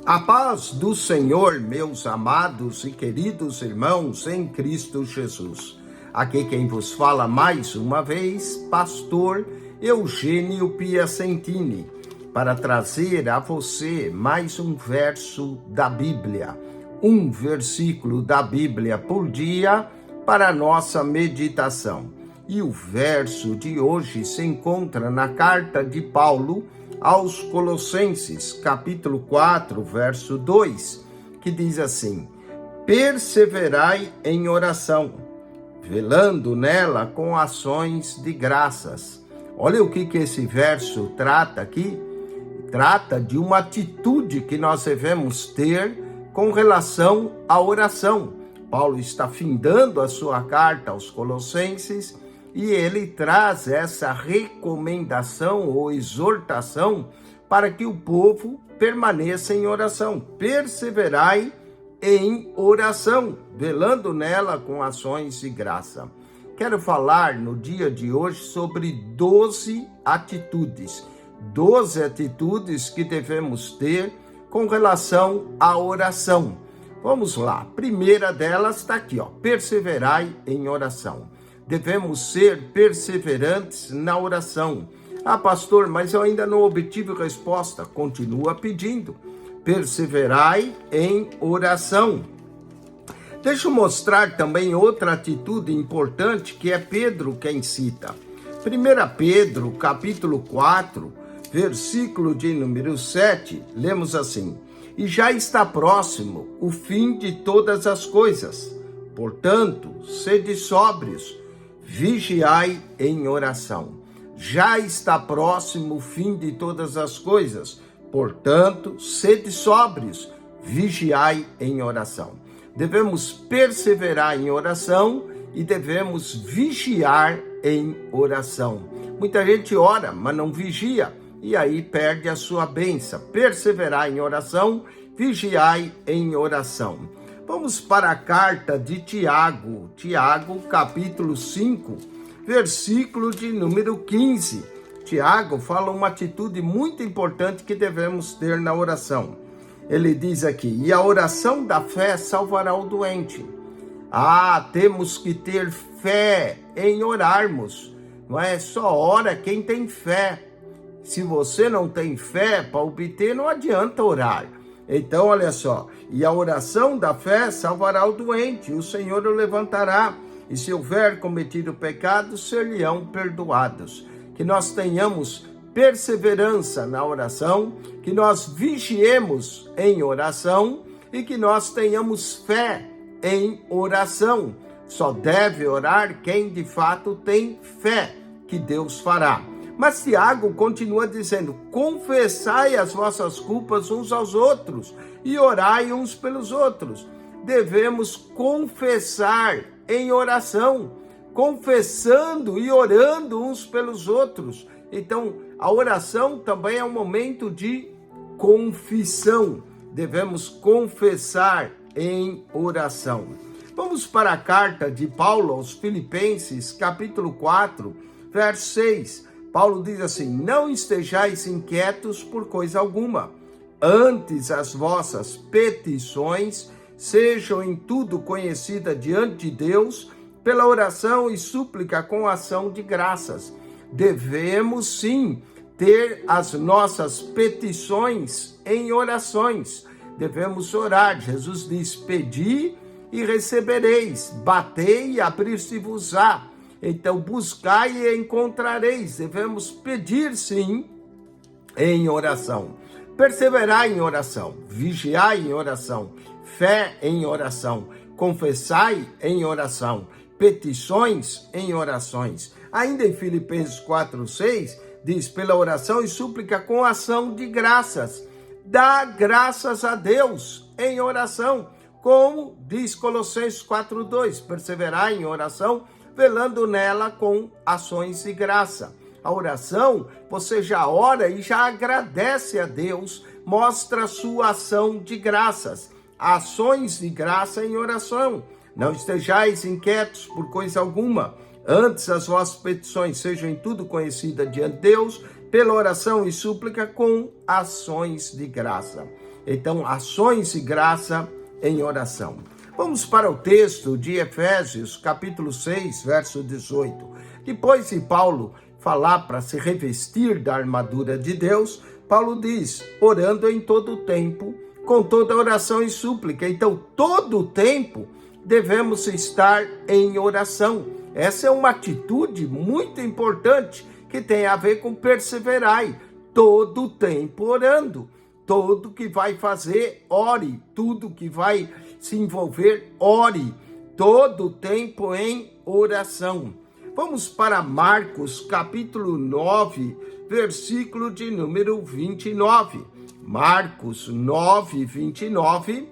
A paz do Senhor, meus amados e queridos irmãos em Cristo Jesus. Aqui quem vos fala mais uma vez, pastor Eugênio Piacentini, para trazer a você mais um verso da Bíblia, um versículo da Bíblia por dia para a nossa meditação. E o verso de hoje se encontra na carta de Paulo aos Colossenses, capítulo 4, verso 2, que diz assim: perseverai em oração, velando nela com ações de graças. Olha o que esse verso trata aqui. Trata de uma atitude que nós devemos ter com relação à oração. Paulo está findando a sua carta aos Colossenses e ele traz essa recomendação ou exortação para que o povo permaneça em oração. Perseverai em oração, velando nela com ações de graça. Quero falar no dia de hoje sobre 12 atitudes. 12 atitudes que devemos ter com relação à oração. Vamos lá, a primeira delas está aqui, perseverai em oração. Devemos ser perseverantes na oração. Ah, pastor, mas eu ainda não obtive resposta. Continua pedindo. Perseverai em oração. Deixa eu mostrar também outra atitude importante que é Pedro quem cita. 1 Pedro, capítulo 4, versículo de número 7, lemos assim: e já está próximo o fim de todas as coisas. Portanto, sede sóbrios, vigiai em oração. Já está próximo o fim de todas as coisas. Portanto, sede sóbrios, vigiai em oração. Devemos perseverar em oração e devemos vigiar em oração. Muita gente ora, mas não vigia, e aí perde a sua bênção. Perseverar em oração, vigiai em oração. Vamos para a carta de Tiago, capítulo 5, versículo de número 15. Tiago fala uma atitude muito importante que devemos ter na oração. Ele diz aqui: e a oração da fé salvará o doente. Temos que ter fé em orarmos. Não é só ora quem tem fé. Se você não tem fé para obter, não adianta orar. Então, olha só, e a oração da fé salvará o doente, o Senhor o levantará, e se houver cometido pecado, ser-lhe-ão perdoados. Que nós tenhamos perseverança na oração, que nós vigiemos em oração e que nós tenhamos fé em oração. Só deve orar quem de fato tem fé que Deus fará. Mas Tiago continua dizendo: confessai as vossas culpas uns aos outros e orai uns pelos outros. Devemos confessar em oração, confessando e orando uns pelos outros. Então, a oração também é um momento de confissão. Devemos confessar em oração. Vamos para a carta de Paulo aos Filipenses, capítulo 4, verso 6. Paulo diz assim: não estejais inquietos por coisa alguma, antes as vossas petições sejam em tudo conhecidas diante de Deus, pela oração e súplica com ação de graças. Devemos sim ter as nossas petições em orações. Devemos orar. Jesus diz: pedi e recebereis, batei e abrir-se-vos-á. Então, buscai e encontrareis. Devemos pedir, sim, em oração. Perseverar em oração. Vigiar em oração. Fé em oração. Confessai em oração. Petições em orações. Ainda em Filipenses 4:6, diz: pela oração e súplica com ação de graças. Dá graças a Deus em oração. Como diz Colossenses 4:2, perseverar em oração, velando nela com ações de graça. A oração, você já ora e já agradece a Deus, mostra a sua ação de graças. Ações de graça em oração. Não estejais inquietos por coisa alguma, antes as vossas petições sejam em tudo conhecidas diante de Deus, pela oração e súplica com ações de graça. Então, ações de graça em oração. Vamos para o texto de Efésios, capítulo 6, verso 18. Depois de Paulo falar para se revestir da armadura de Deus, Paulo diz, orando em todo o tempo, com toda oração e súplica. Então, todo o tempo devemos estar em oração. Essa é uma atitude muito importante que tem a ver com perseverai. Todo o tempo orando. Tudo que vai fazer, ore. Tudo que vai se envolver, ore. Todo o tempo em oração. Vamos para Marcos, capítulo 9, versículo de número 29. Marcos 9, 29.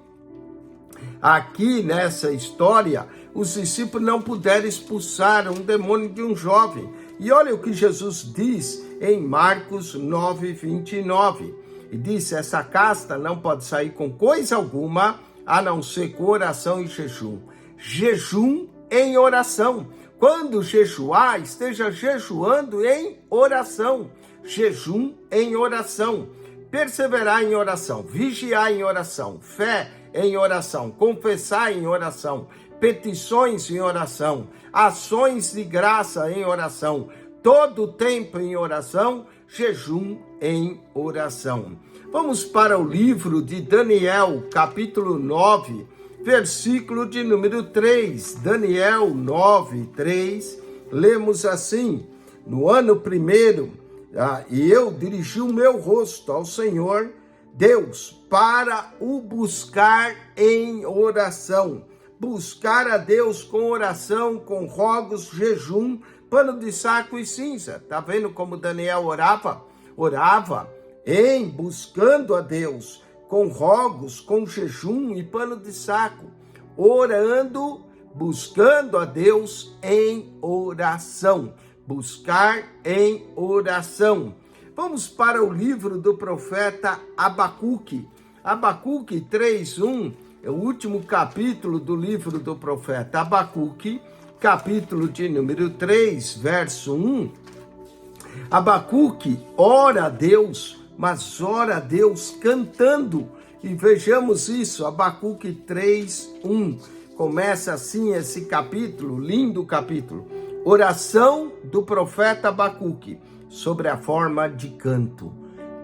Aqui nessa história, os discípulos não puderam expulsar um demônio de um jovem. E olha o que Jesus diz em Marcos 9, 29. E disse, essa casta não pode sair com coisa alguma, a não ser com oração e jejum. Jejum em oração. Quando jejuar, esteja jejuando em oração. Jejum em oração. Perseverar em oração. Vigiar em oração. Fé em oração. Confessar em oração. Petições em oração. Ações de graça em oração. Todo o tempo em oração. Jejum em oração. Vamos para o livro de Daniel, capítulo 9, versículo de número 3. Daniel 9, 3. Lemos assim, no ano primeiro, e eu dirigi o meu rosto ao Senhor, Deus, para o buscar em oração. Buscar a Deus com oração, com rogos, jejum, pano de saco e cinza. Tá vendo como Daniel orava? Orava em buscando a Deus, com rogos, com jejum e pano de saco. Orando, buscando a Deus em oração. Buscar em oração. Vamos para o livro do profeta Abacuque. Abacuque 3:1 é o último capítulo do livro do profeta Abacuque, capítulo de número 3, verso 1. Abacuque ora a Deus, mas ora a Deus cantando. E vejamos isso, Abacuque 3:1. Começa assim esse capítulo, lindo capítulo. Oração do profeta Abacuque sobre a forma de canto.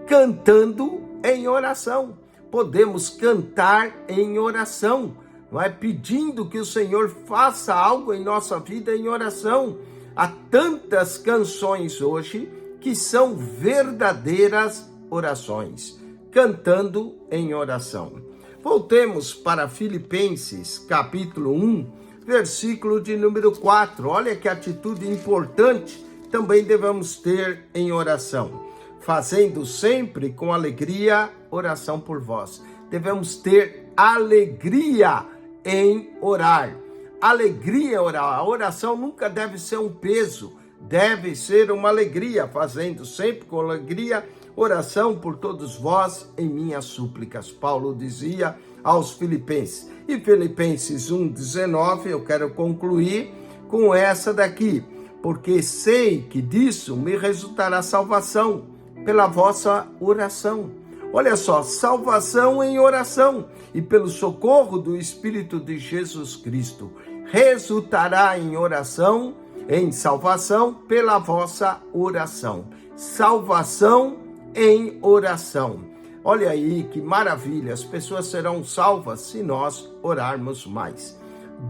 Cantando em oração. Podemos cantar em oração, não é? Pedindo que o Senhor faça algo em nossa vida em oração. Há tantas canções hoje que são verdadeiras orações, cantando em oração. Voltemos para Filipenses, capítulo 1, versículo de número 4. Olha que atitude importante também devemos ter em oração. Fazendo sempre com alegria oração por vós. Devemos ter alegria em orar. Alegria em orar. A oração nunca deve ser um peso, deve ser uma alegria. Fazendo sempre com alegria oração por todos vós em minhas súplicas. Paulo dizia aos Filipenses. E Filipenses 1:19, eu quero concluir com essa daqui. Porque sei que disso me resultará salvação pela vossa oração. Olha só, salvação em oração e pelo socorro do Espírito de Jesus Cristo. Resultará em oração, em salvação pela vossa oração. Salvação em oração. Olha aí que maravilha, as pessoas serão salvas se nós orarmos mais.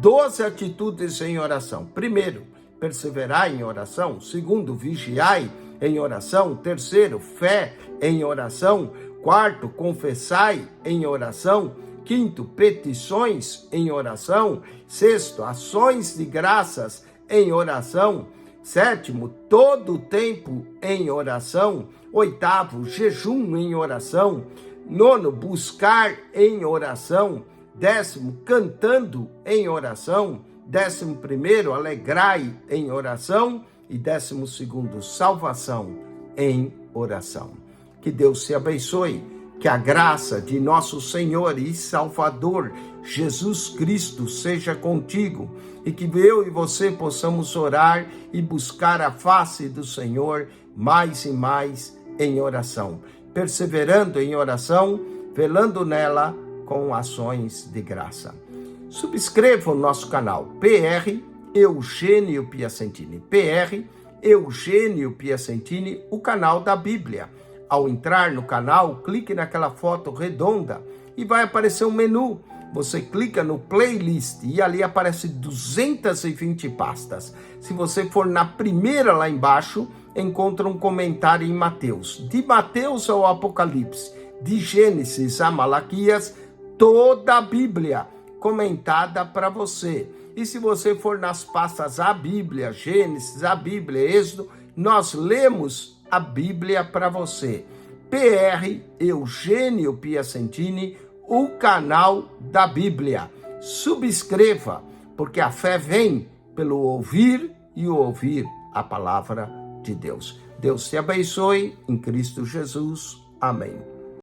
12 atitudes em oração. Primeiro, perseverar em oração. Segundo, vigiai em oração. Terceiro, fé em oração. Quarto, confessai em oração. Quinto, petições em oração. Sexto, ações de graças em oração. Sétimo, todo o tempo em oração. Oitavo, jejum em oração. Nono, buscar em oração. Décimo, cantando em oração. 11º, alegrai em oração. E 12º, salvação em oração. Que Deus te abençoe, que a graça de nosso Senhor e Salvador, Jesus Cristo, seja contigo e que eu e você possamos orar e buscar a face do Senhor mais e mais em oração. Perseverando em oração, velando nela com ações de graça. Subscreva o nosso canal PR Eugênio Piacentini. PR Eugênio Piacentini, o canal da Bíblia. Ao entrar no canal, clique naquela foto redonda e vai aparecer um menu. Você clica no playlist e ali aparece 220 pastas. Se você for na primeira lá embaixo, encontra um comentário em Mateus. De Mateus ao Apocalipse, de Gênesis a Malaquias, toda a Bíblia comentada para você. E se você for nas pastas a Bíblia, Gênesis, a Bíblia, Êxodo, nós lemos a Bíblia para você. PR Eugênio Piacentini, o canal da Bíblia. Subscreva, porque a fé vem pelo ouvir e o ouvir a palavra de Deus. Deus te abençoe em Cristo Jesus. Amém.